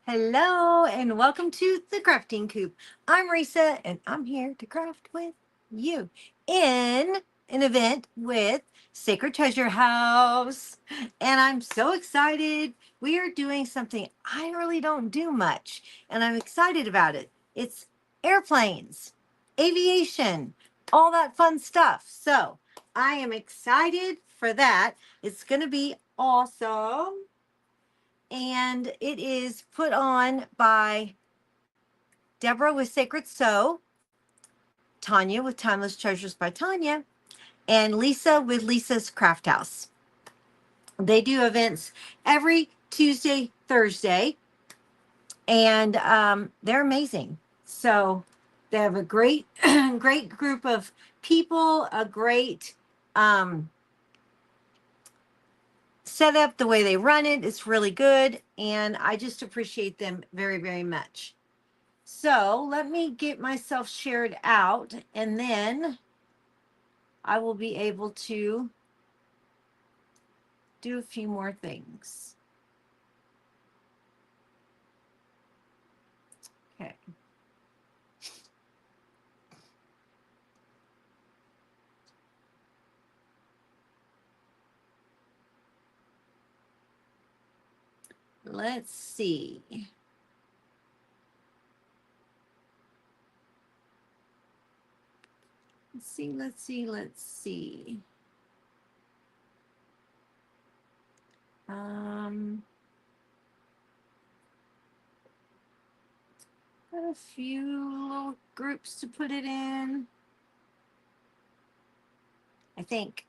Hello and welcome to the Crafting Coop. I'm Reesa and I'm here to craft with you in an event with Sacred Treasure House. And I'm so excited. We are doing something I really don't do much, and I'm excited about it. It's airplanes, aviation, all that fun stuff. So I am excited for that. It's going to be awesome, and it is put on by Deborah with Sacred Sew, Tanya with Timeless Treasures by Tanya, and Lisa with Lisa's Craft House. They do events every Tuesday, Thursday, and they're amazing. So they have a great, great group of people, a great setup. The way they run it, it's really good, and I just appreciate them very, very much. So let me get myself shared out, and then I will be able to do a few more things. Okay. Let's see. Let's see. Got a few little groups to put it in, I think.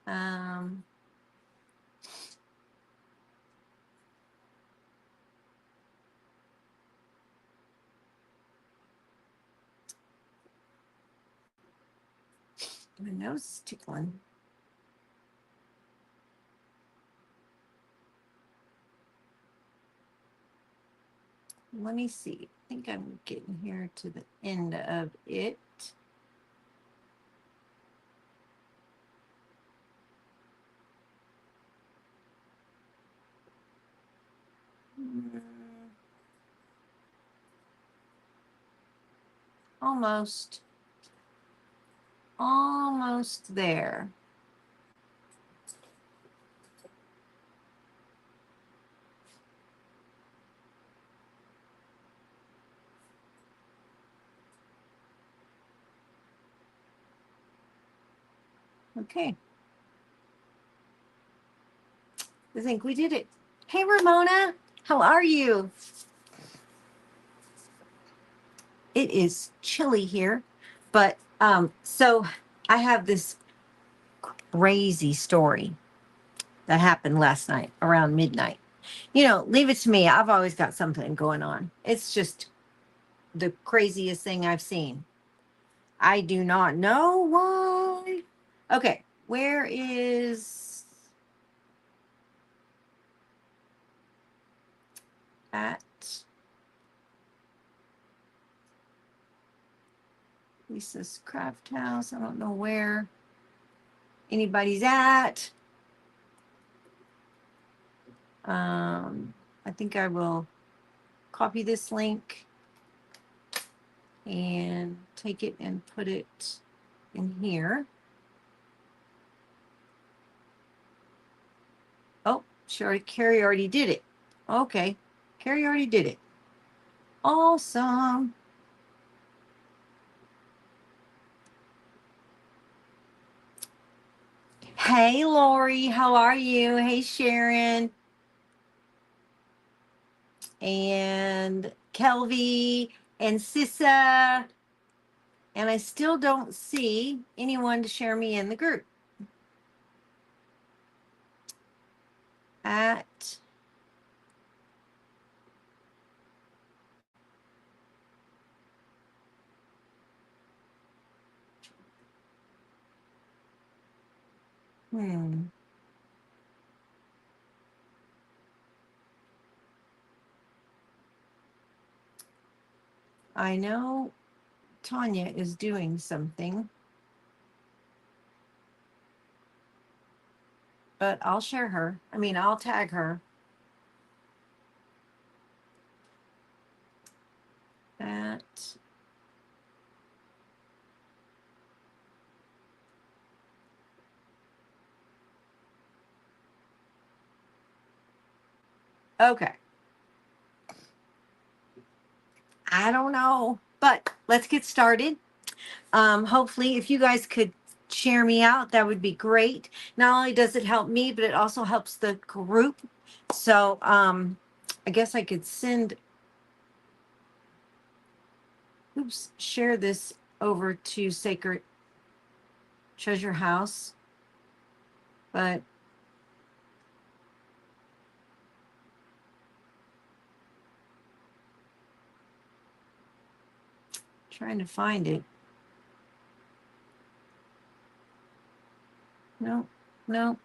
Um, my nose is tickling. Let me see. I think I'm getting here to the end of it. Almost. Almost there. Okay. I think we did it. Hey, Ramona, how are you? It is chilly here, but so I have this crazy story that happened last night around midnight. You know, leave it to me. I've always got something going on. It's just the craziest thing I've seen. I do not know why. Okay, where is at Lisa's Craft House? I don't know where anybody's at. I think I will copy this link and take it and put it in here. Oh, sure, Carrie already did it. Okay, Carrie already did it. Awesome. Hey, Lori, how are you? Hey, Sharon. And Kelvy and Sissa. And I still don't see anyone to share me in the group. At I know Tanya is doing something, but I'll share her. I mean, I'll tag her. That. Okay. I don't know, but let's get started. Hopefully, if you guys could share me out, that would be great. Not only does it help me, but it also helps the group. So, I guess I could share this over to Sacred Treasure House, but trying to find it. No, no.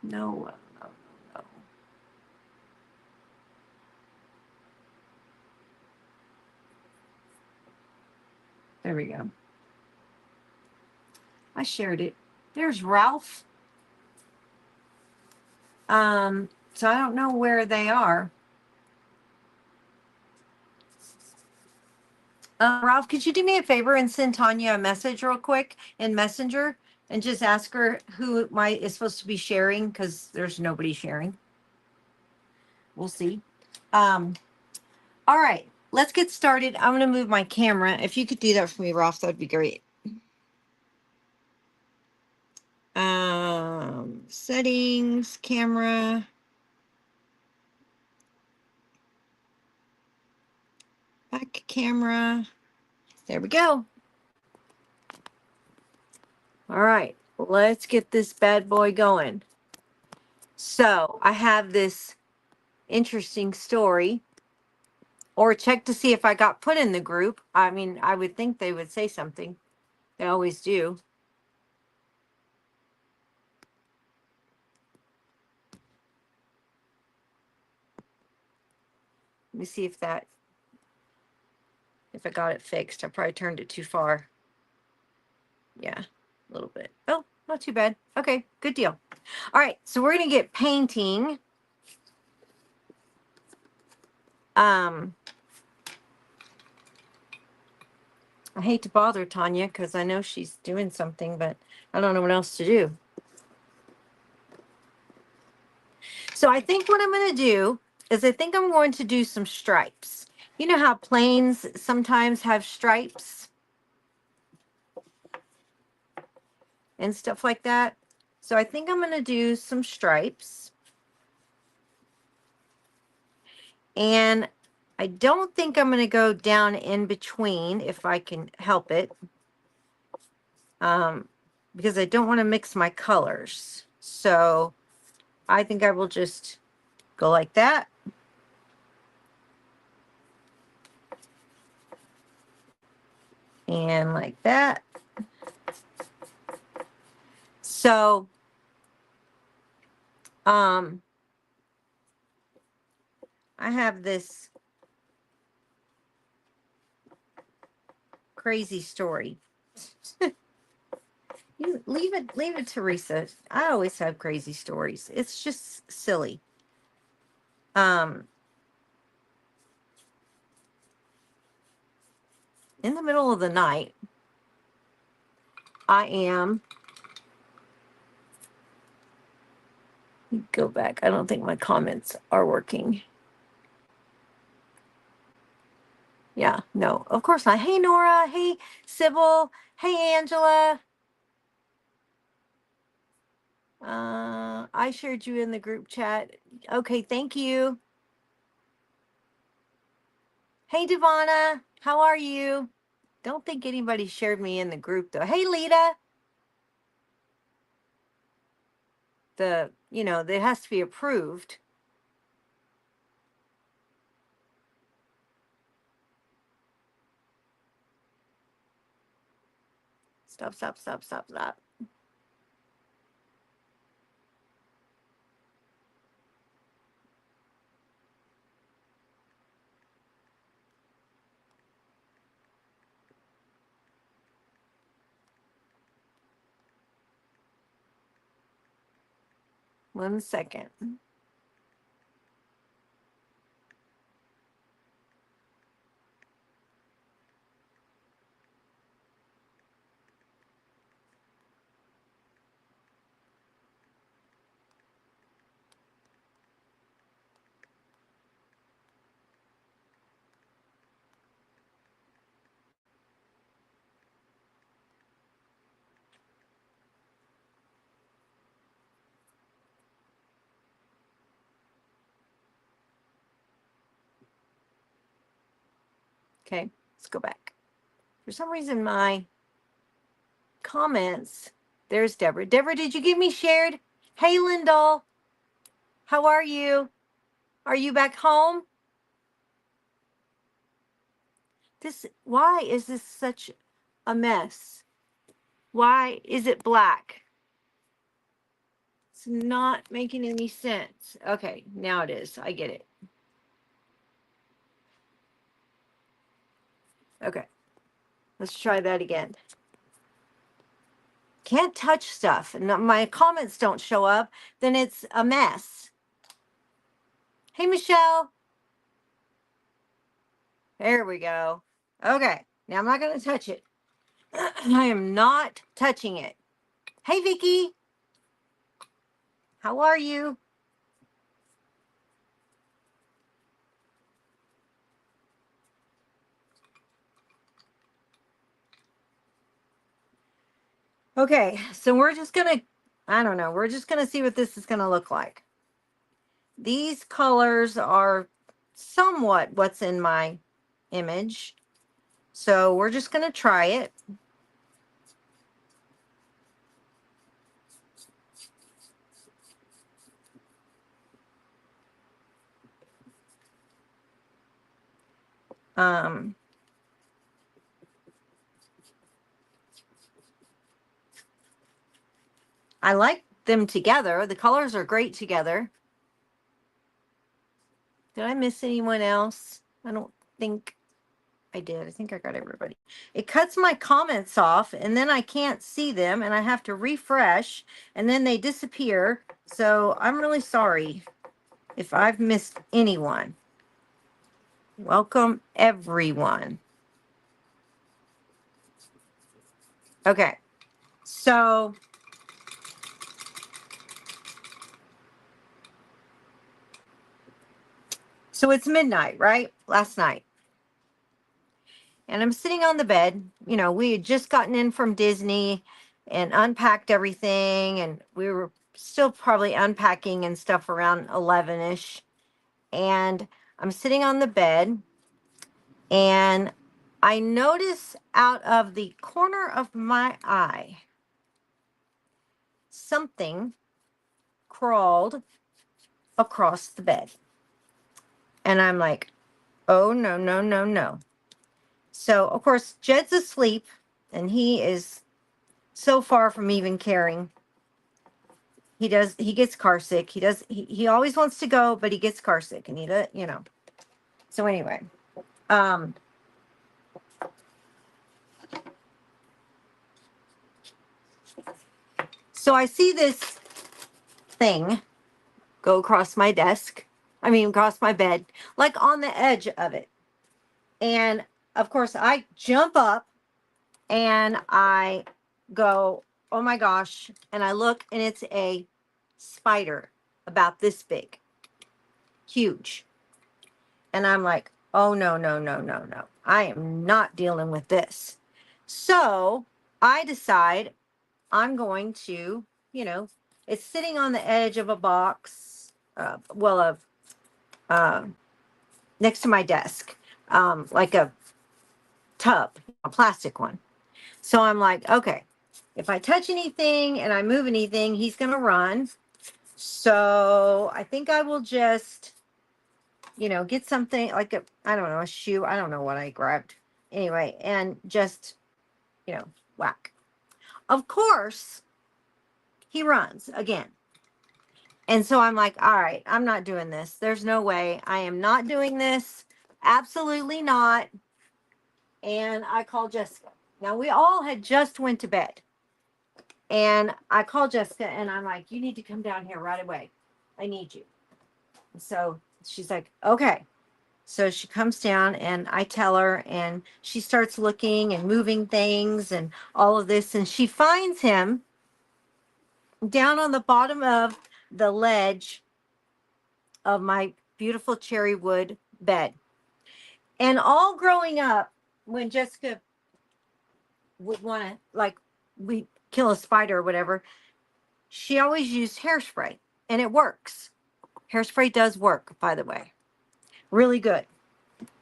No, no, no. There we go. I shared it. There's Ralph. So I don't know where they are. Ralph, could you do me a favor and send Tanya a message real quick in Messenger and just ask her who is supposed to be sharing, because there's nobody sharing. We'll see. All right, let's get started. I'm going to move my camera. If you could do that for me, Ralph, that'd be great. Settings, camera. Back camera. There we go. All right, let's get this bad boy going. So I have this interesting story, or check to see if I got put in the group. I mean, I would think they would say something. They always do. Let me see if I got it fixed. I probably turned it too far. Yeah, a little bit. Oh, not too bad. Okay, good deal. All right, so we're gonna get painting. I hate to bother Tanya because I know she's doing something, but I don't know what else to do. So I think what I'm going to do is I think I'm going to do some stripes. You know how planes sometimes have stripes and stuff like that? So I think I'm going to do some stripes. And I don't think I'm going to go down in between if I can help it. Because I don't want to mix my colors. So I think I will just go like that. And like that. So, I have this crazy story. You leave it to Reesa. I always have crazy stories. It's just silly. In the middle of the night, I am. Go back. I don't think my comments are working. Yeah, no, of course not. Hey, Nora. Hey, Sybil. Hey, Angela. I shared you in the group chat. Okay, thank you. Hey, Devana. How are you? Don't think anybody shared me in the group, though. Hey, Lita. It has to be approved. Stop. 1 second. Okay, let's go back. For some reason, my comments. There's Deborah. Deborah, did you give me shared? Hey, Lindahl, how are you? Are you back home? Why is this such a mess? Why is it black? It's not making any sense. Okay, now it is. I get it. Okay, let's try that again. Can't touch stuff and my comments don't show up, then it's a mess. Hey, Michelle. There we go. Okay, now I'm not going to touch it. I am not touching it. Hey, Vicky. How are you? Okay, so we're just going to, I don't know, we're just going to see what this is going to look like. These colors are somewhat what's in my image. So we're just going to try it. I like them together. The colors are great together. Did I miss anyone else? I don't think I did. I think I got everybody. It cuts my comments off and then I can't see them and I have to refresh and then they disappear. So I'm really sorry if I've missed anyone. Welcome everyone. Okay. So it's midnight, right? Last night. And I'm sitting on the bed. You know, we had just gotten in from Disney and unpacked everything. And we were still probably unpacking and stuff around 11-ish. And I'm sitting on the bed. And I notice out of the corner of my eye, something crawled across the bed. And I'm like, oh, no, no, no, no. So, of course, Jed's asleep. And he is so far from even caring. He gets car sick. He always wants to go, but he gets car sick and he does, you know. So anyway, so I see this thing go across my desk. I mean, across my bed, like on the edge of it. And of course I jump up and I go, oh my gosh. And I look and it's a spider about this big, huge. And I'm like, oh, no, no, no, no, no. I am not dealing with this. So I decide I'm going to, you know, it's sitting on the edge of a box, next to my desk, like a tub, a plastic one. So I'm like, okay, if I touch anything and I move anything, he's going to run. So I think I will just, you know, get something like I don't know, a shoe. I don't know what I grabbed. Anyway, and just, you know, whack. Of course, he runs again. And so I'm like, all right, I'm not doing this. There's no way. I am not doing this. Absolutely not. And I called Jessica. Now, we all had just went to bed. And I called Jessica and I'm like, you need to come down here right away. I need you. So she's like, okay. So she comes down and I tell her, and she starts looking and moving things and all of this. And she finds him down on the bottom of the ledge of my beautiful cherry wood bed. And all growing up, when Jessica would want to, like, we kill a spider or whatever, she always used hairspray, and it works. Hairspray does work, by the way, really good.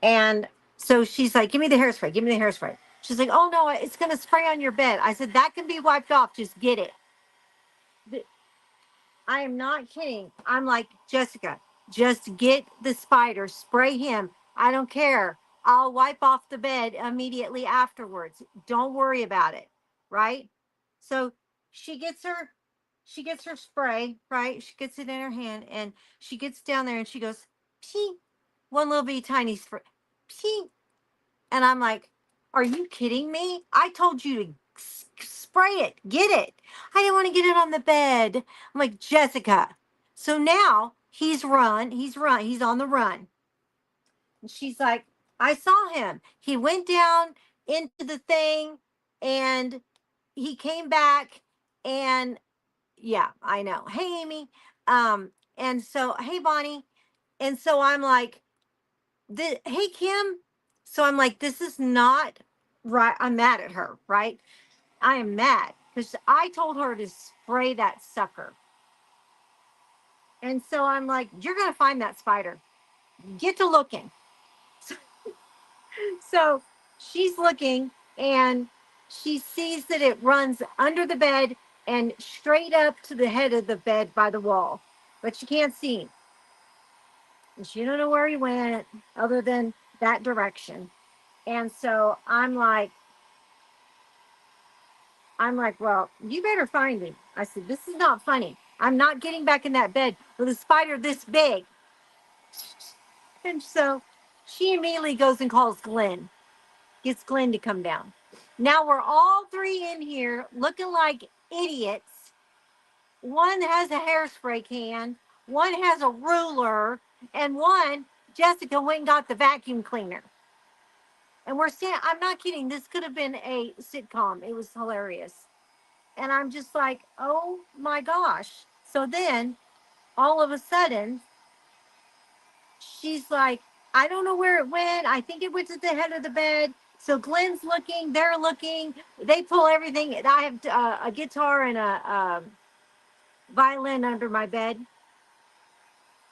And so she's like, give me the hairspray, give me the hairspray. She's like, oh no, it's going to spray on your bed. I said, that can be wiped off. Just get it. I am not kidding. I'm like, Jessica, just get the spider, spray him. I don't care. I'll wipe off the bed immediately afterwards. Don't worry about it. Right? So she gets her she gets her spray, right? She gets it in her hand and she gets down there and she goes, pee, one little bitty tiny spray. Pee. And I'm like, are you kidding me? I told you to spray it, get it. I didn't want to get it on the bed. I'm like, Jessica. So now he's on the run. And she's like, I saw him. He went down into the thing and he came back and yeah, I know. Hey, Amy. And so, hey, Bonnie. And so I'm like, hey, Kim. So I'm like, this is not right. I'm mad at her, right? I am mad because I told her to spray that sucker. And so I'm like, you're going to find that spider. Get to looking. So she's looking and she sees that it runs under the bed and straight up to the head of the bed by the wall. But she can't see him. And she don't know where he went other than that direction. And so I'm like, well, you better find him. I said, this is not funny. I'm not getting back in that bed with a spider this big. And so she immediately goes and calls Glenn, gets Glenn to come down. Now we're all three in here looking like idiots. One has a hairspray can, one has a ruler, and one, Jessica went and got the vacuum cleaner. And we're standing, I'm not kidding, this could have been a sitcom. It was hilarious. And I'm just like, oh my gosh. So then all of a sudden, she's like, I don't know where it went. I think it went to the head of the bed. So Glenn's looking, they're looking, they pull everything. I have a guitar and a violin under my bed.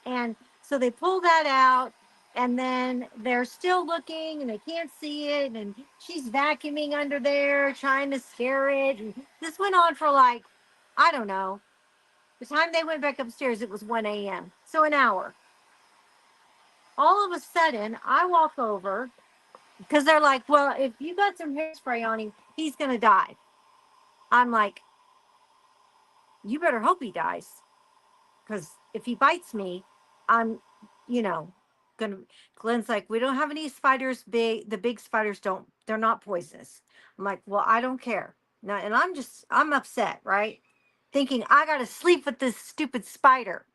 And so they pull that out and then they're still looking and they can't see it. And she's vacuuming under there, trying to scare it. And this went on for like, I don't know. The time they went back upstairs, it was 1 a.m. So an hour. All of a sudden, I walk over because they're like, well, if you got some hairspray on him, he's going to die. I'm like, you better hope he dies. Because if he bites me, I'm, you know, going to. Glenn's like, we don't have any spiders big. The big spiders don't, they're not poisonous. I'm like, well, I don't care. Now, and I'm upset, right? Thinking I got to sleep with this stupid spider.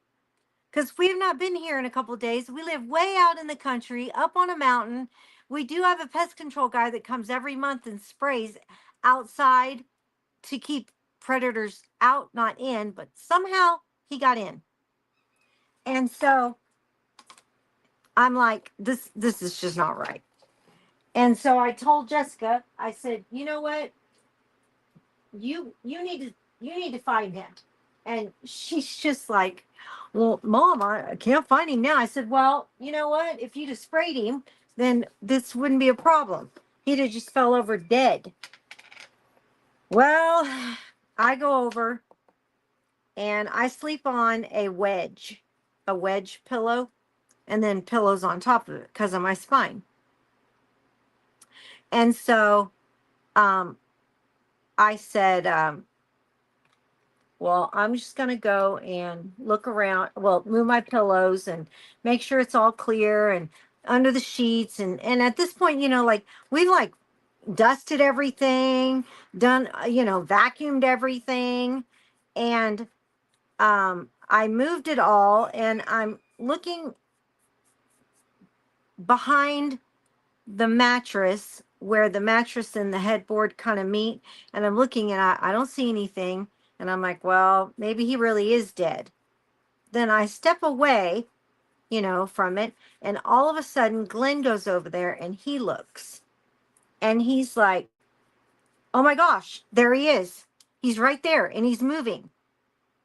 Because we have not been here in a couple of days. We live way out in the country, up on a mountain. We do have a pest control guy that comes every month and sprays outside to keep predators out, not in, but somehow he got in. And so I'm like, this is just not right. And so I told Jessica, I said, you know what? You need to find him. And she's just like, well, Mom, I can't find him now. I said, well, you know what? If you'd have sprayed him, then this wouldn't be a problem. He'd have just fell over dead. Well, I go over and I sleep on a wedge pillow, and then pillows on top of it because of my spine. And so I said, well, I'm just going to go and look around, well, move my pillows and make sure it's all clear and under the sheets. And at this point, like dusted everything, done, vacuumed everything. And I moved it all, and I'm looking behind the mattress where the mattress and the headboard kind of meet. And I'm looking, and I don't see anything. And I'm like, well, maybe he really is dead. Then I step away, from it. And all of a sudden, Glenn goes over there and he looks. And he's like, oh my gosh, there he is. He's right there and he's moving.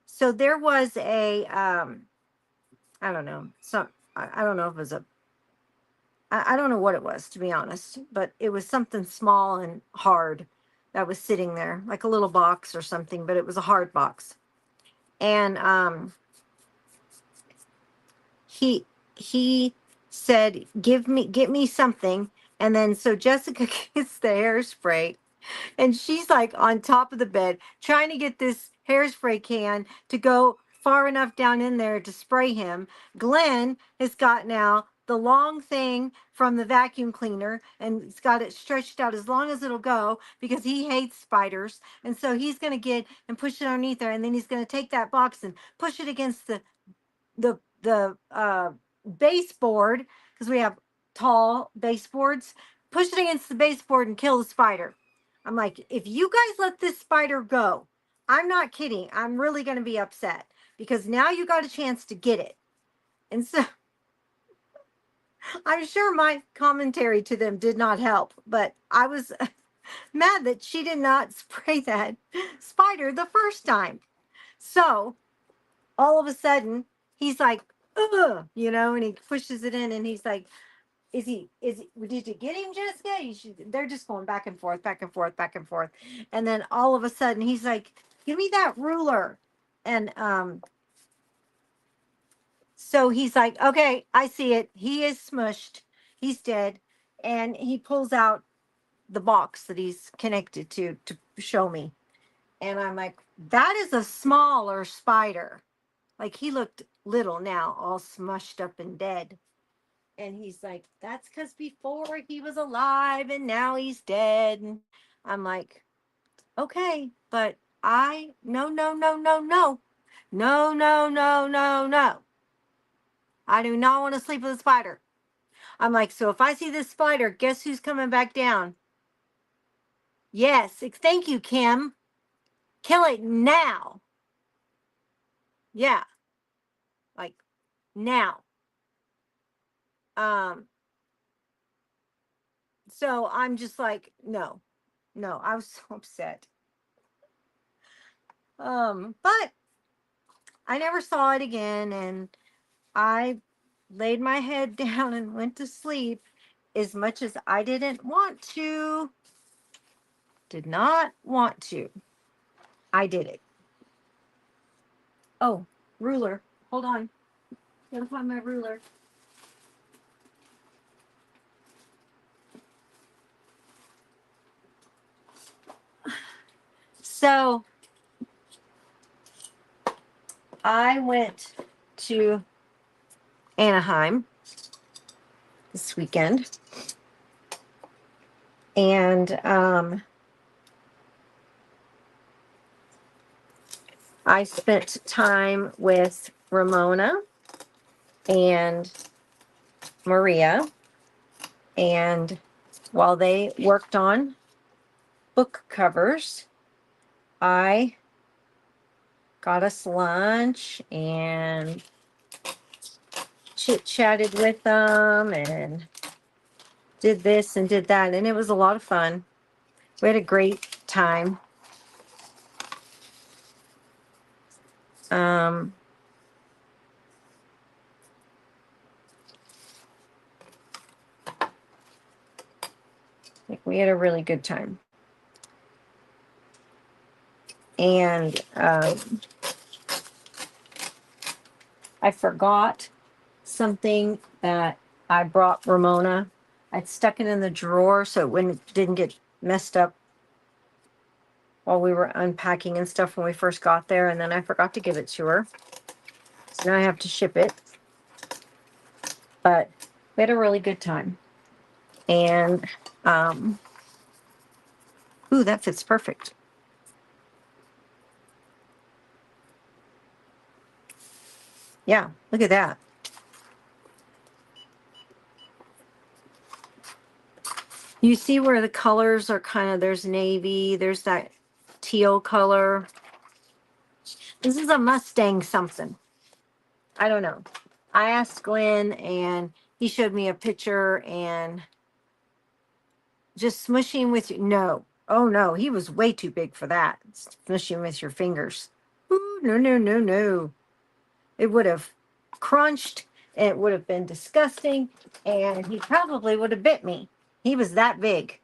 So there was I don't know, I don't know if it was I don't know what it was, to be honest, but it was something small and hard that was sitting there, like a little box or something, but it was a hard box. And he said, get me something. And then so Jessica gets the hairspray, and she's like on top of the bed trying to get this hairspray can to go far enough down in there to spray him. Glenn has got now the long thing from the vacuum cleaner, and it's got it stretched out as long as it'll go because he hates spiders. And so he's going to get and push it underneath there, and then he's going to take that box and push it against the baseboard, because we have tall baseboards. Push it against the baseboard and kill the spider. I'm like, if you guys let this spider go, I'm not kidding, I'm really going to be upset, because now you got a chance to get it. And so I'm sure my commentary to them did not help, but I was mad that she did not spray that spider the first time. So all of a sudden, he's like, ugh, and he pushes it in, and he's like, did you get him, Jessica? They're just going back and forth, back and forth, back and forth. And then all of a sudden, he's like, give me that ruler. And so he's like, okay, I see it. He is smushed. He's dead. And he pulls out the box that he's connected to show me. And I'm like, that is a smaller spider. Like, he looked little now, all smushed up and dead. And he's like, that's because before he was alive and now he's dead. And I'm like, okay, but no, no, no, no, no. No, no, no, no, no. I do not want to sleep with a spider. I'm like, so if I see this spider, guess who's coming back down? Yes, thank you, Kim. Kill it now. Yeah, like now. Um, so I'm just like, no, no, I was so upset. But I never saw it again, and I laid my head down and went to sleep. As much as I didn't want to, did not want to, I did it. Oh, ruler. Hold on. Gotta find my ruler. So I went to Anaheim this weekend, and I spent time with Ramona and Maria, and while they worked on book covers, I got us lunch and chit chatted with them and did this and did that, and it was a lot of fun. We had a great time. Um, like, we had a really good time. And I forgot something that I brought Ramona. I'd stuck it in the drawer so didn't get messed up while we were unpacking and stuff when we first got there, and then I forgot to give it to her. So now I have to ship it. But we had a really good time. And Ooh, that fits perfect. Yeah, look at that. You see where the colors are kind of, there's navy, there's that teal color. This is a Mustang something. I don't know. I asked Glenn and he showed me a picture and just smushing with you. No. Oh no, he was way too big for that. Smushing with your fingers. Ooh, no, no, no, no. It would have crunched. It would have been disgusting. And he probably would have bit me. He was that big.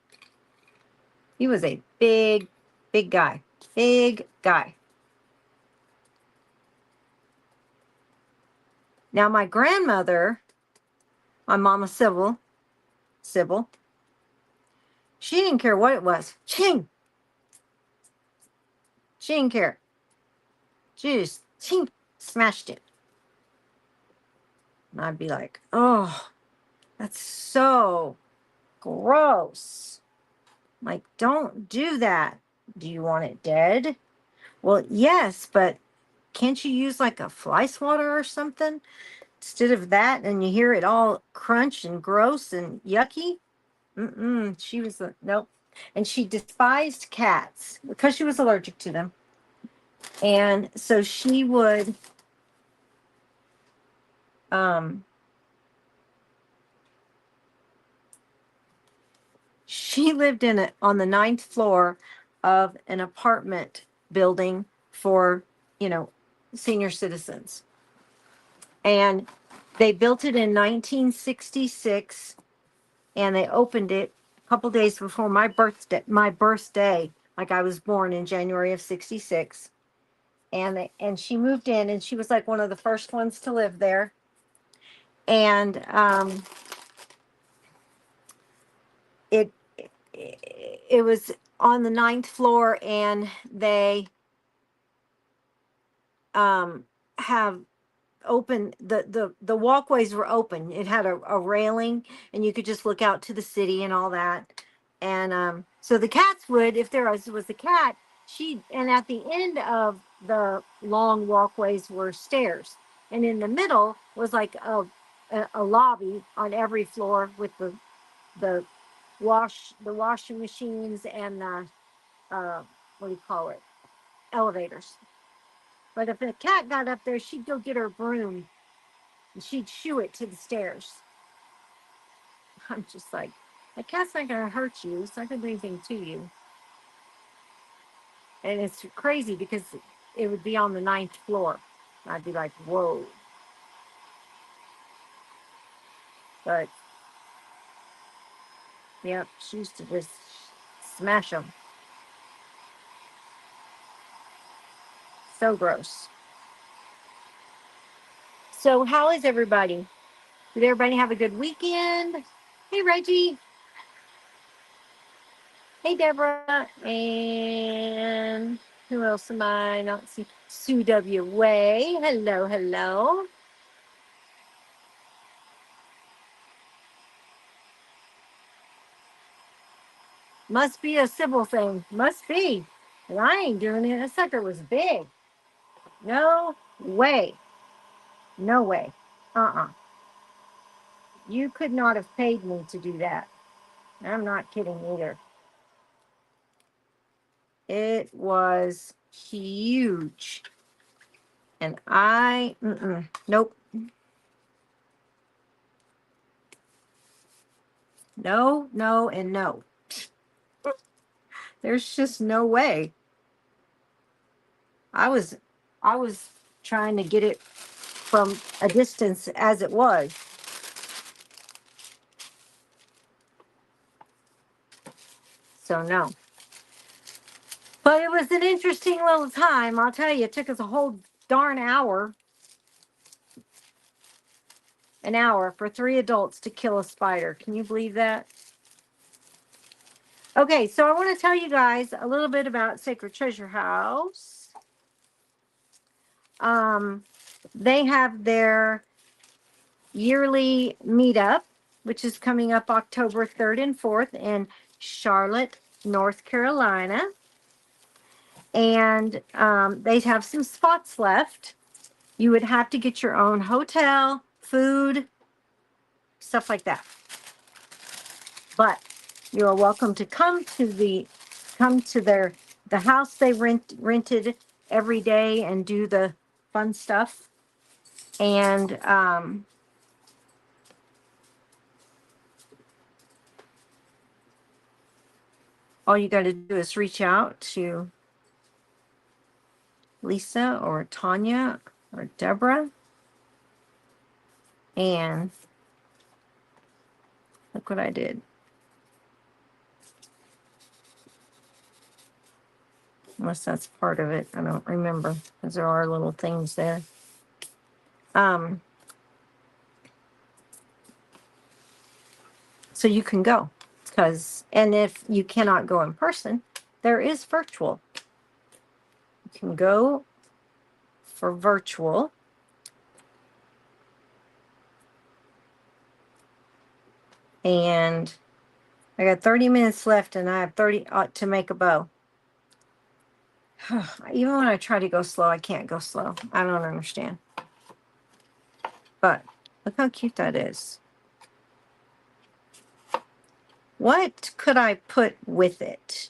He was a big, big guy. Big guy. Now, my grandmother, my mama Sybil, she didn't care what it was. She didn't care. She just smashed it. And I'd be like, oh, that's so gross. Like, don't do that. Do you want it dead? Well, yes, but can't you use like a fly swatter or something instead of that? And you hear it all crunch and gross and yucky. She was nope. And she despised cats because she was allergic to them. And so um, she lived on the ninth floor of an apartment building for, you know, senior citizens. And they built it in 1966 and they opened it a couple days before my birthday, like I was born in January of 66. And she moved in and she was like one of the first ones to live there. And it it was on the ninth floor and they have open the walkways were open. It had a railing and you could just look out to the city and all that. And so the cats would, if there was a cat, and at the end of the long walkways were stairs, and in the middle was like a lobby on every floor with the the washing machines and the what do you call it, elevators. But if a cat got up there, she'd go get her broom and she'd shoo it to the stairs. I'm just like, a cat's not going to hurt you. It's not going to do anything to you. And it's crazy because it would be on the ninth floor. I'd be like, whoa. But, yep, she used to just smash them. So gross. So, how is everybody? Did everybody have a good weekend? Hey, Reggie. Hey, Deborah. And who else am I not seeing? Sue W. Way. Hello, hello. Must be a civil thing. Must be. And I ain't doing it. That sucker was big. No way. No way. Uh-uh. You could not have paid me to do that. I'm not kidding either. It was huge. And nope. No, no, and no. There's just no way. I was trying to get it from a distance as it was. So no. But it was an interesting little time. I'll tell you, it took us a whole darn hour. An hour for 3 adults to kill a spider. Can you believe that? Okay, so I want to tell you guys a little bit about Sacred Treasure House. They have their yearly meetup, which is coming up October 3rd and 4th in Charlotte, North Carolina. And they have some spots left. You would have to get your own hotel, food, stuff like that. But you are welcome to come to the house they rented every day and do the fun stuff. And all you got to do is reach out to Lisa or Tanya or Deborah. And look what I did. Unless that's part of it. I don't remember because there are little things there. So you can go and if you cannot go in person, there is virtual. You can go for virtual. And I got 30 minutes left and I have 30 to make a bow. Even when I try to go slow, I can't go slow. I don't understand. But look how cute that is. What could I put with it?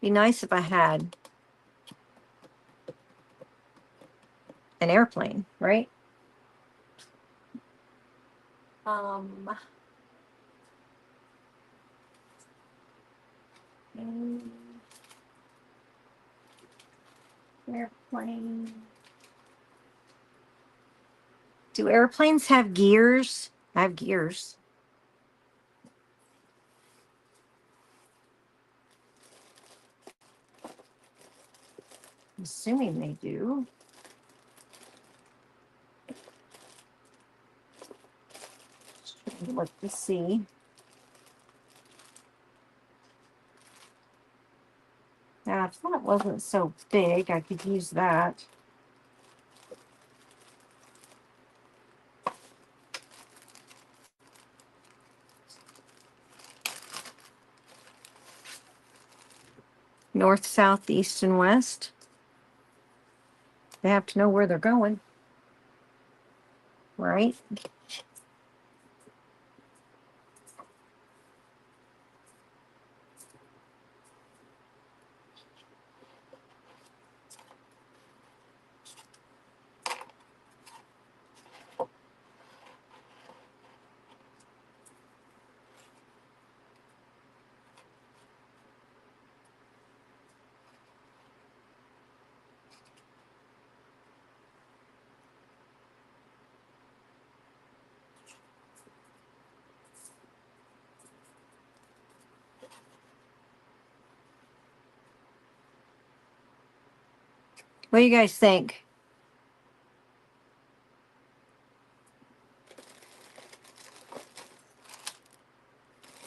Be nice if I had an airplane, right? Airplane. Do airplanes have gears? I have gears. I'm assuming they do. Look to see. Now, if that wasn't so big, I could use that. North, south, east, and west. They have to know where they're going, right? What do you guys think?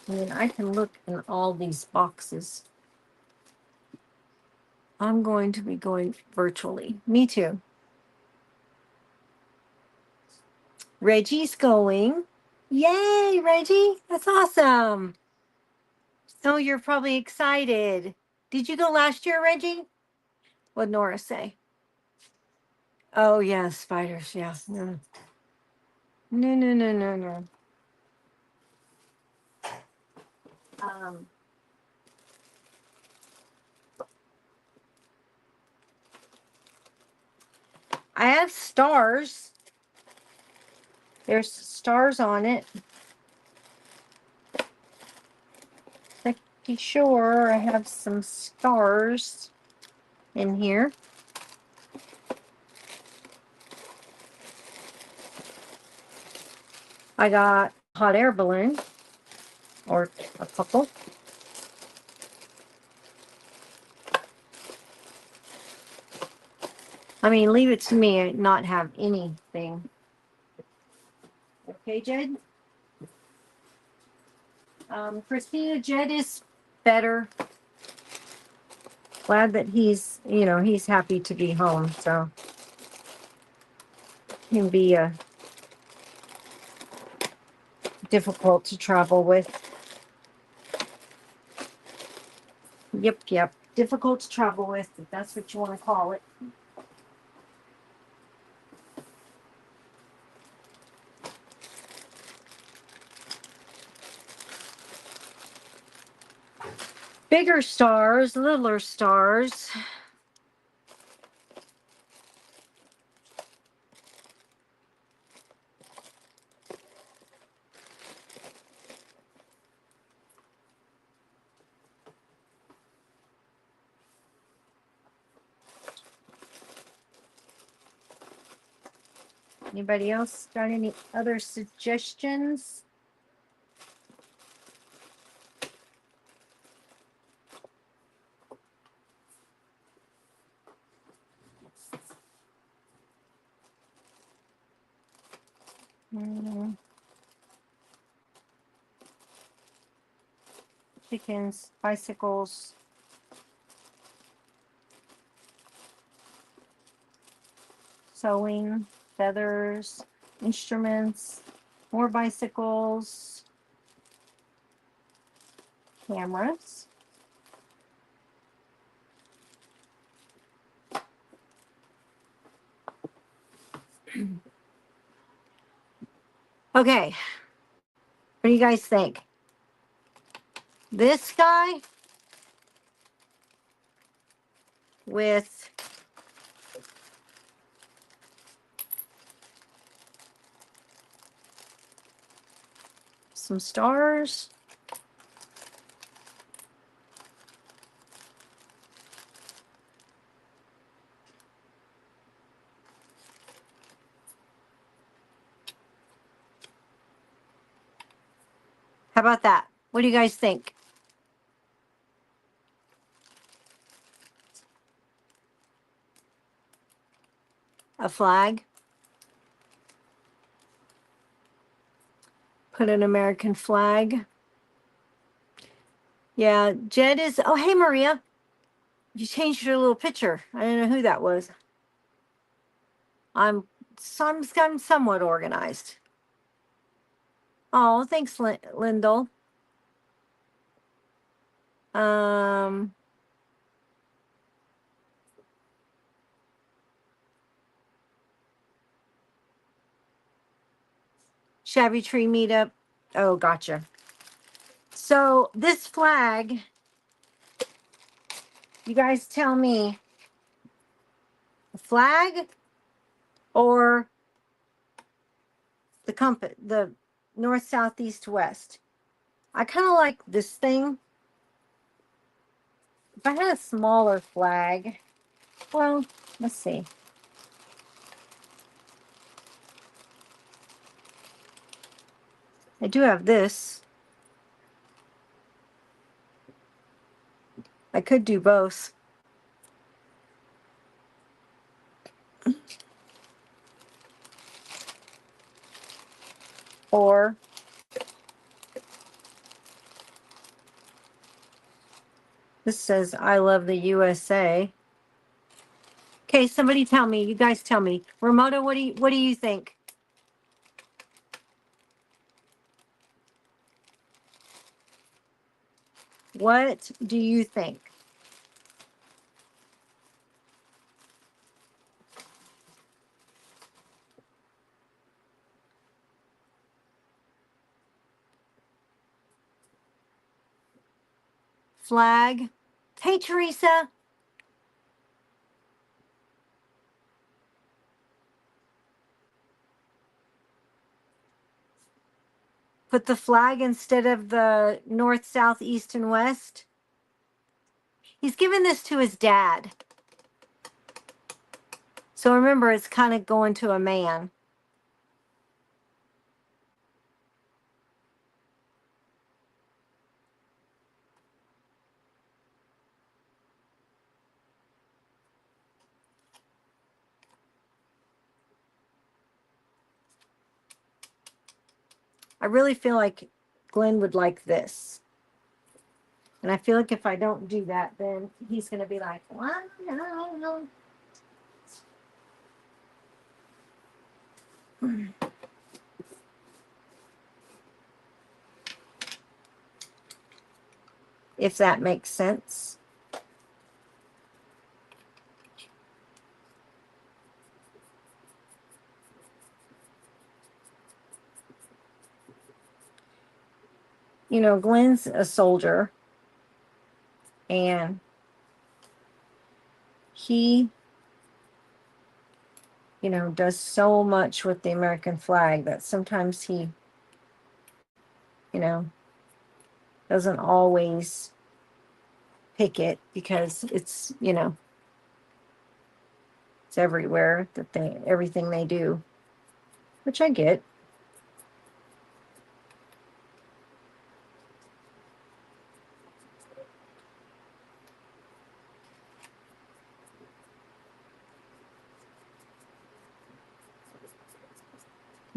I mean, I can look in all these boxes. I'm going to be going virtually. Me too. Reggie's going. Yay, Reggie. That's awesome. Oh, you're probably excited. Did you go last year, Reggie? What'd Nora say? Oh, yeah, spiders. Yeah. No, no, no, no, no, no. I have stars. There's stars on it. Pretty sure I have some stars in here. I got a hot air balloon, or a couple. I mean, leave it to me and not have anything. Okay, Jed? Christina, Jed is better. Glad that he's happy to be home, so he can be difficult to travel with. Yep. Difficult to travel with, if that's what you want to call it. Bigger stars, littler stars. Anybody else got any other suggestions? Chickens, bicycles, sewing, feathers, instruments, more bicycles, cameras. Okay, what do you guys think? This guy with some stars. How about that? What do you guys think? A flag? Put an American flag. Yeah, Jed is. Oh, hey, Maria. You changed your little picture. I didn't know who that was. I'm somewhat organized. Oh, thanks, Lyndall. Um, Shabby Tree Meetup. Oh, gotcha. So this flag, you guys tell me, the flag or the compass, the north, south, east, west. I kind of like this thing. If I had a smaller flag, well, let's see. I do have this. I could do both. Or this says, I love the USA. Okay, somebody tell me. You guys tell me. Ramona, what do you think? What do you think? Flag. Hey, Teresa. Put the flag instead of the north, south, east, and west. He's given this to his dad. So remember, it's kind of going to a man. I really feel like Glenn would like this. And I feel like if I don't do that, then he's going to be like, what? No. if that makes sense. You know, Glenn's a soldier, and he, you know, does so much with the American flag that sometimes he, you know, doesn't always pick it because it's, you know, it's everywhere that everything they do, which I get.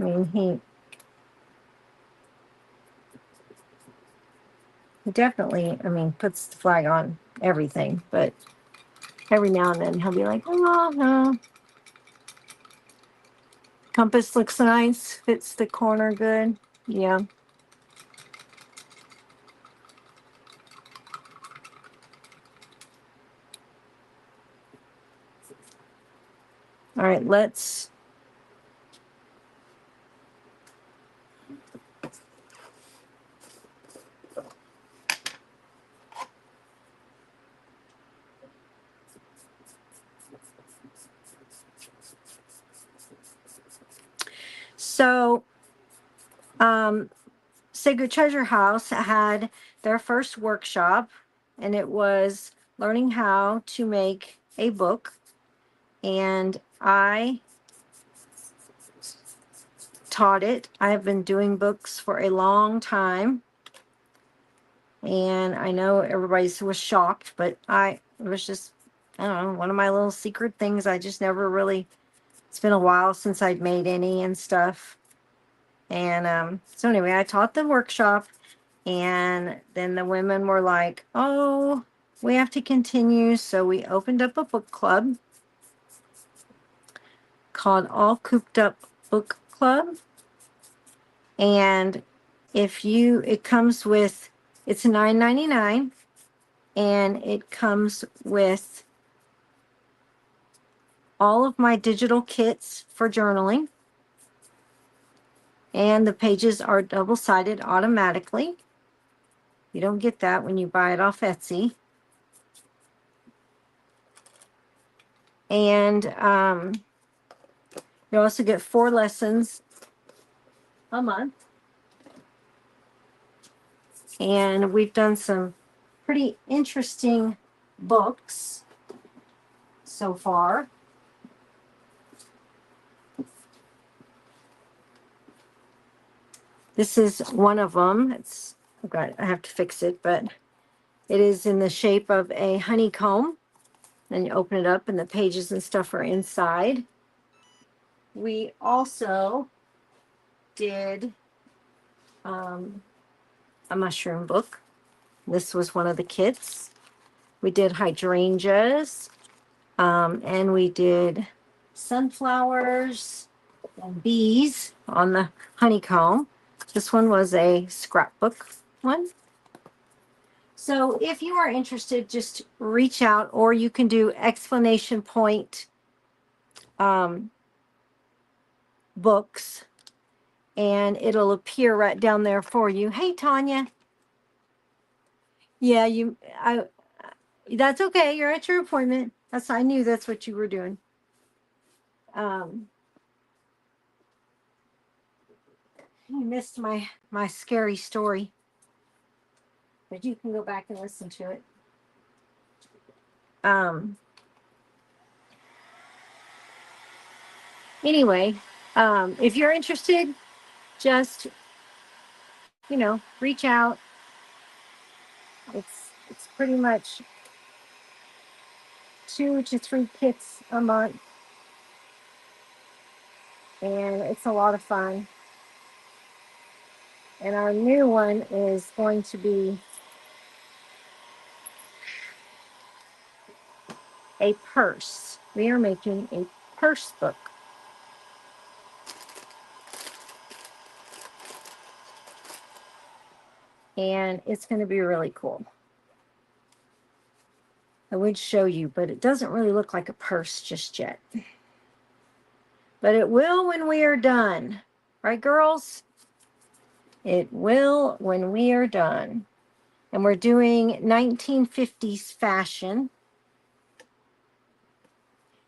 I mean, he definitely, I mean, puts the flag on everything, but every now and then he'll be like, oh, no. Compass looks nice, fits the corner good. Yeah. All right, let's. So, Sacred Treasure House had their first workshop, and it was learning how to make a book. And I taught it. I have been doing books for a long time. And I know everybody was shocked, but it was just, I don't know, one of my little secret things. I just never really, it's been a while since I'd made any and stuff. And so anyway, I taught the workshop, and then the women were like, oh, we have to continue. So we opened up a book club called All Cooped Up Book Club. And it comes with, it's $9.99, and it comes with all of my digital kits for journaling. And the pages are double-sided automatically. You don't get that when you buy it off Etsy. And you also get 4 lessons a month. And we've done some pretty interesting books so far. This is one of them. I have to fix it, but it is in the shape of a honeycomb. Then you open it up and the pages and stuff are inside. We also did a mushroom book. This was one of the kits. We did hydrangeas, and we did sunflowers and bees on the honeycomb. This one was a scrapbook one. So if you are interested, just reach out, or you can do exclamation point books, and it'll appear right down there for you. Hey, Tanya. Yeah, that's okay. You're at your appointment. I knew that's what you were doing. You missed my scary story, but you can go back and listen to it. Anyway, if you're interested, just, reach out. It's pretty much 2 to 3 kits a month, and it's a lot of fun. And our new one is going to be a purse. We are making a purse book. And it's going to be really cool. I would show you, but it doesn't really look like a purse just yet. But it will when we are done. Right, girls? It will when we are done. And we're doing 1950s fashion.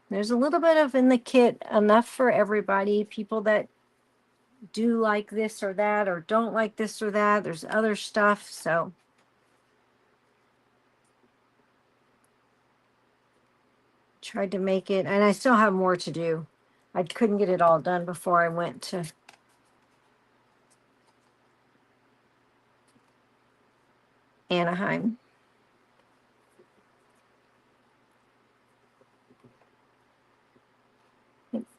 There's a little bit of in the kit, enough for everybody. People that do like this or that or don't like this or that. There's other stuff, so. Tried to make it, and I still have more to do. I couldn't get it all done before I went to Anaheim.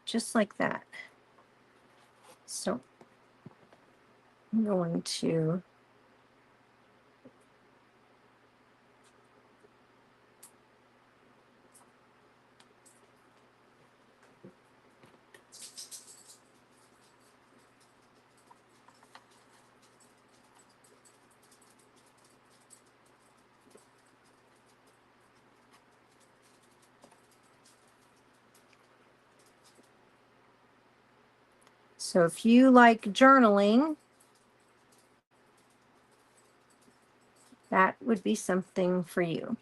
Just like that. So I'm going to so if you like journaling, that would be something for you.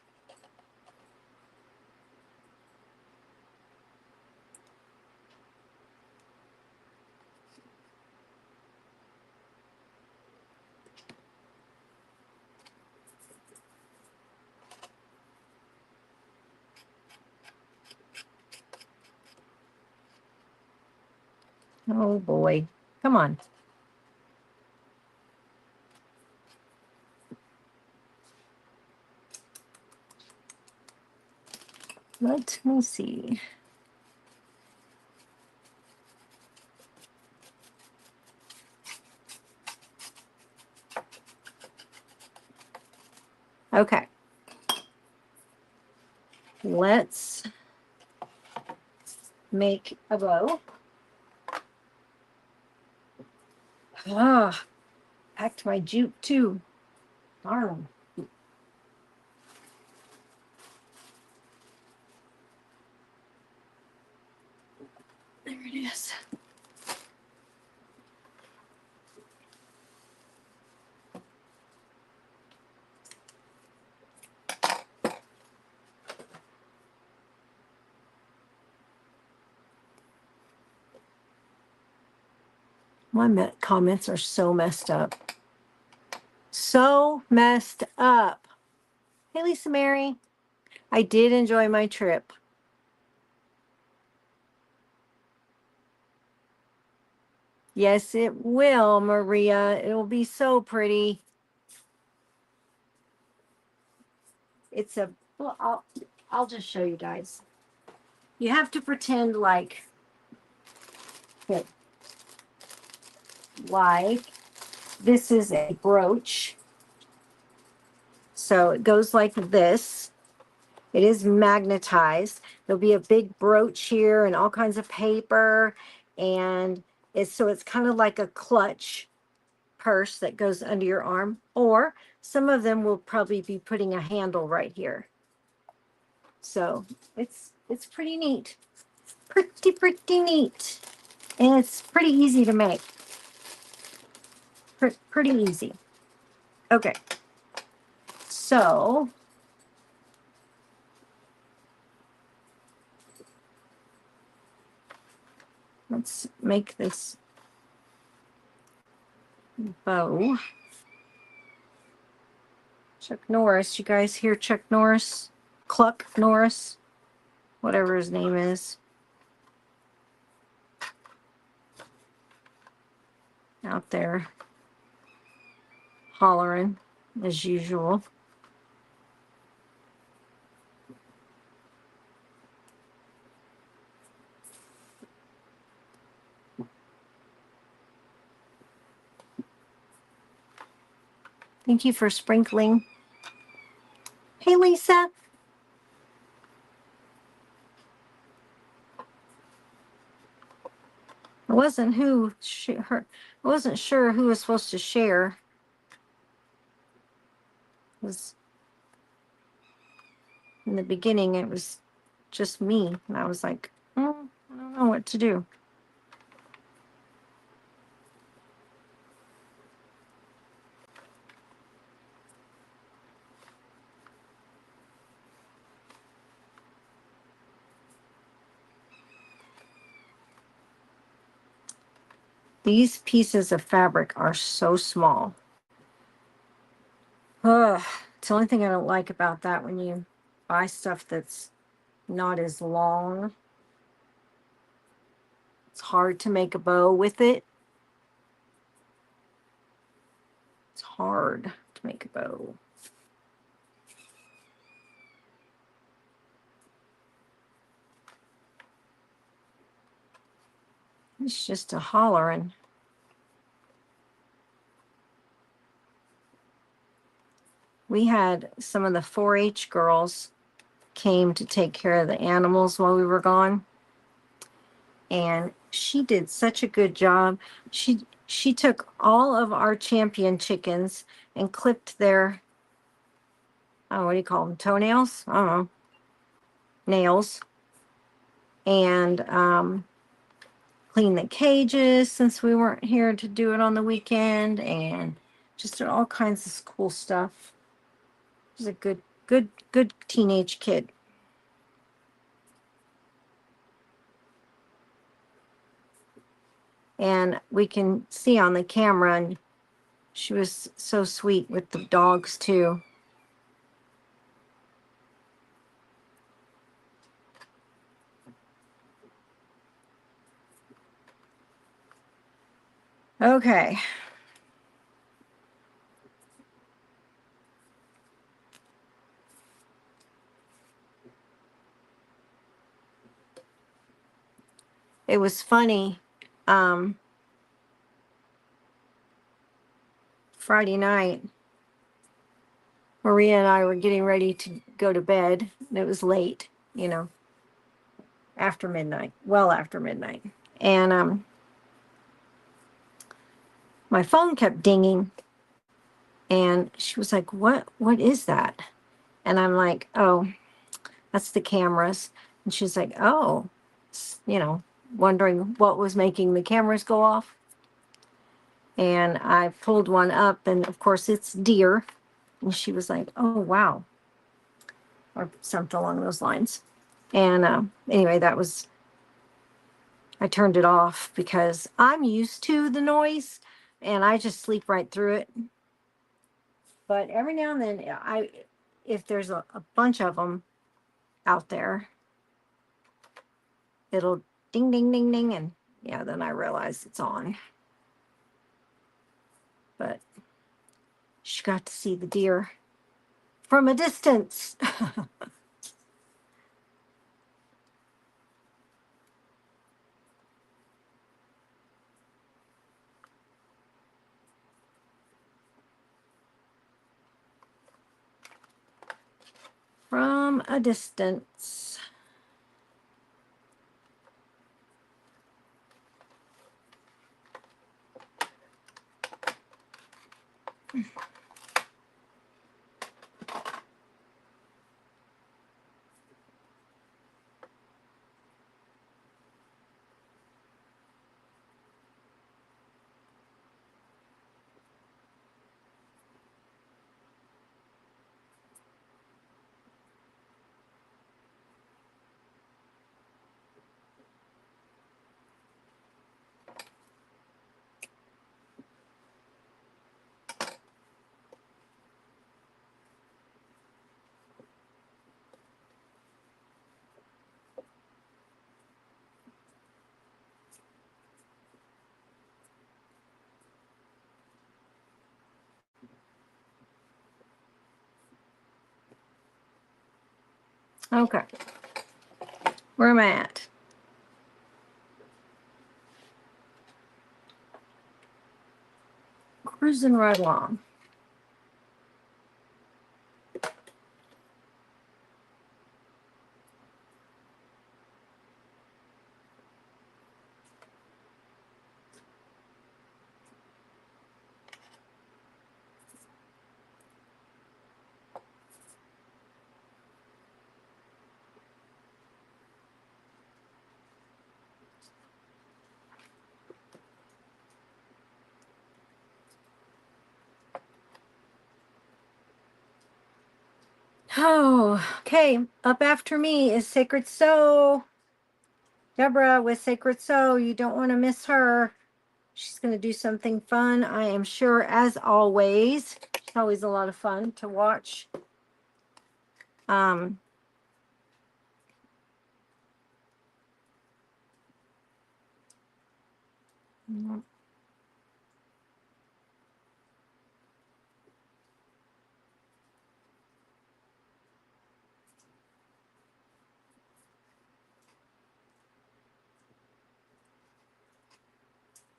Oh boy. Come on. Let me see. Okay. Let's make a bow. Ah, packed my jute too. Darn. There it is. My comments are so messed up. So messed up. Hey, Lisa Mary. I did enjoy my trip. Yes, it will, Maria. It will be so pretty. It's a, well, I'll just show you guys. You have to pretend like, like this is a brooch. So it goes like this. It is magnetized. There'll be a big brooch here and all kinds of paper. And it's kind of like a clutch purse that goes under your arm. Or some of them will probably be putting a handle right here. So it's pretty neat. Pretty neat. And it's pretty easy to make. Pretty easy. Okay. So let's make this bow. Chuck Norris. You guys hear Chuck Norris? Cluck Norris? Whatever his name is. Out there hollering as usual. Thank you for sprinkling. Hey, Lisa. I wasn't sure who was supposed to share. in the beginning, it was just me. And I was like, oh, I don't know what to do. These pieces of fabric are so small. Ugh, it's the only thing I don't like about that when you buy stuff that's not as long. It's hard to make a bow with it. It's hard to make a bow. It's just a hollering. We had some of the 4-H girls came to take care of the animals while we were gone. And she did such a good job. She took all of our champion chickens and clipped their, oh, what do you call them? Toenails? I don't know. Nails. And cleaned the cages since we weren't here to do it on the weekend, and just did all kinds of cool stuff. She's a good teenage kid. And we can see on the camera, and she was so sweet with the dogs too. Okay. It was funny. Friday night, Maria and I were getting ready to go to bed, and it was late, after midnight, well after midnight. And my phone kept dinging, and she was like, what is that? And I'm like, oh, that's the cameras. And she's like, oh, wondering what was making the cameras go off. And I pulled one up, and of course it's deer. And she was like, oh, wow, or something along those lines. And anyway, I turned it off because I'm used to the noise and I just sleep right through it. But every now and then, if there's a bunch of them out there, it'll ding, ding, ding, ding. And yeah, then I realize it's on. But she got to see the deer from a distance. From a distance. Okay. Where am I at? Cruising right along. Oh, okay. Up after me is Sacred Sew. Deborah with Sacred Sew. You don't want to miss her. She's going to do something fun, I am sure, as always. It's always a lot of fun to watch. Um,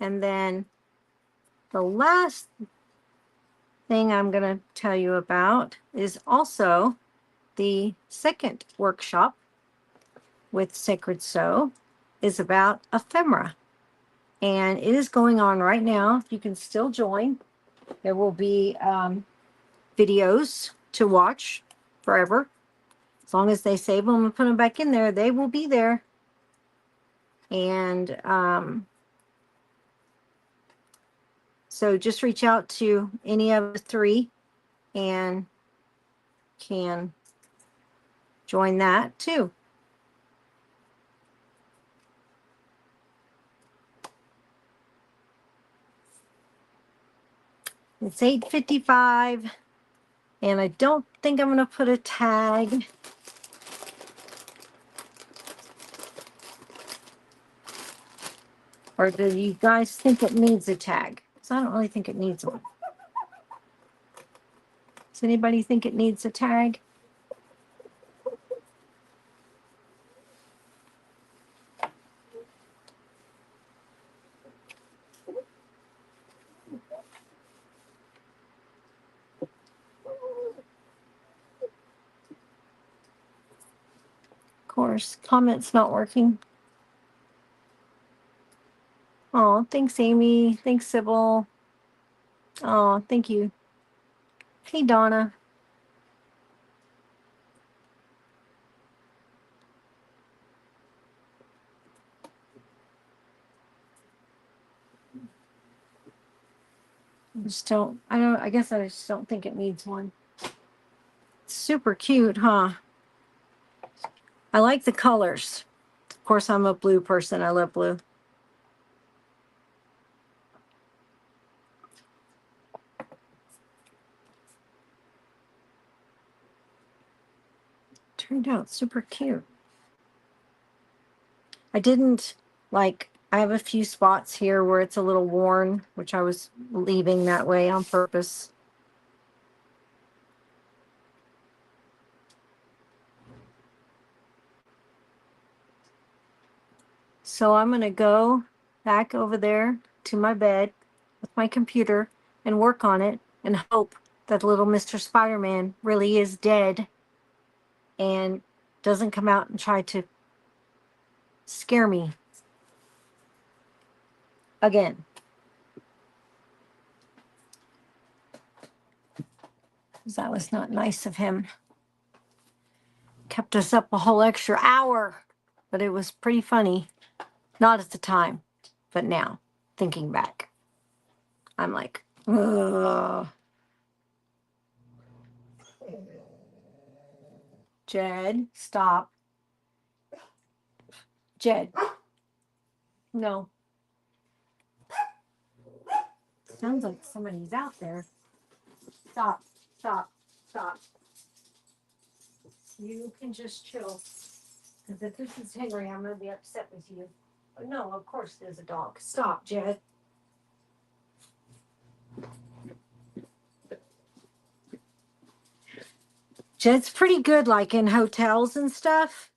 and then the last thing I'm going to tell you about is also the second workshop with Sacred Sew is about ephemera. And it is going on right now. You can still join. There will be videos to watch forever. As long as they save them and put them back in there, they will be there. And so just reach out to any of the three and can join that too. It's 8:55, and I don't think I'm going to put a tag. Or do you guys think it needs a tag? Because I don't really think it needs one. Does anybody think it needs a tag? Of course, comment's not working. Oh, thanks, Amy. Thanks, Sybil. Oh, thank you. Hey, Donna. I guess I just don't think it needs one. It's super cute, huh? I like the colors. Of course, I'm a blue person. I love blue. Turned out super cute. I have a few spots here where it's a little worn, which I was leaving that way on purpose. So I'm going to go back over there to my bed with my computer and work on it and hope that little Mr. Spider-Man really is dead and doesn't come out and try to scare me again. That was not nice of him. Kept us up a whole extra hour, but it was pretty funny. Not at the time, but now, thinking back, I'm like, ugh. Jed, stop. Jed. No. Sounds like somebody's out there. Stop, stop, stop. You can just chill. Because if this is Henry, I'm going to be upset with you. But no, of course there's a dog. Stop, Jed. Jed's pretty good, like in hotels and stuff.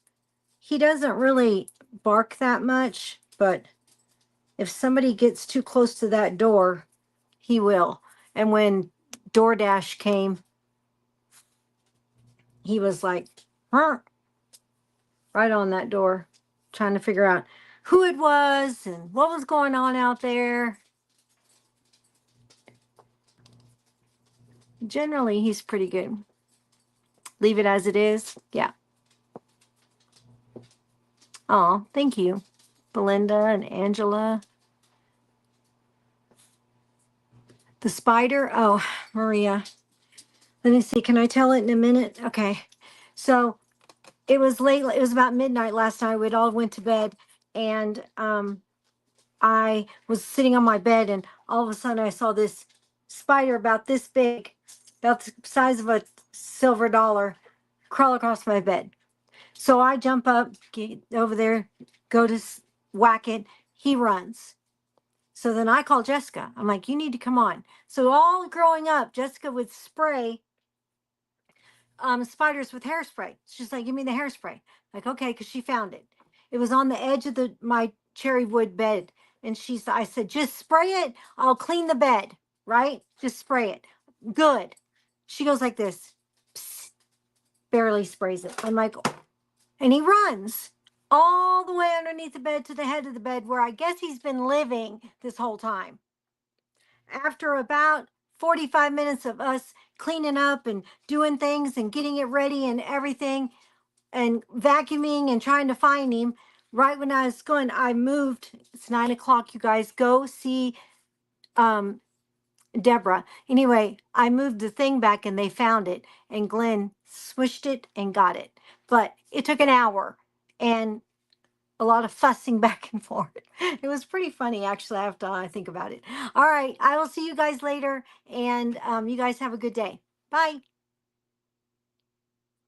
He doesn't really bark that much, but if somebody gets too close to that door, he will. And when DoorDash came, he was like, huh, right on that door, trying to figure out who it was and what was going on out there. Generally, he's pretty good. Leave it as it is. Yeah. Oh, thank you, Belinda and Angela. The spider. Oh, Maria. Let me see. Can I tell it in a minute? Okay. So it was late. It was about midnight last night. We'd all went to bed, and I was sitting on my bed, and all of a sudden I saw this spider about this big, about the size of a silver dollar, crawl across my bed. So I jump up, get over there, go to whack it. He runs. So then I call Jessica. I'm like, you need to come on. So all growing up, Jessica would spray spiders with hairspray. She's like, give me the hairspray. Like, okay, because she found it. It was on the edge of my cherry wood bed. And I said, just spray it. I'll clean the bed, right? Just spray it. Good. She goes like this, psst, barely sprays it. I'm like, and he runs all the way underneath the bed to the head of the bed where I guess he's been living this whole time. After about 45 minutes of us cleaning up and doing things and getting it ready and everything and vacuuming and trying to find him, right when I was going, I moved. It's 9 o'clock. You guys go see Deborah. Anyway, I moved the thing back and they found it, and Glenn swished it and got it. But it took an hour and a lot of fussing back and forth. It was pretty funny, actually, after I think about it. All right, I will see you guys later, and you guys have a good day. Bye.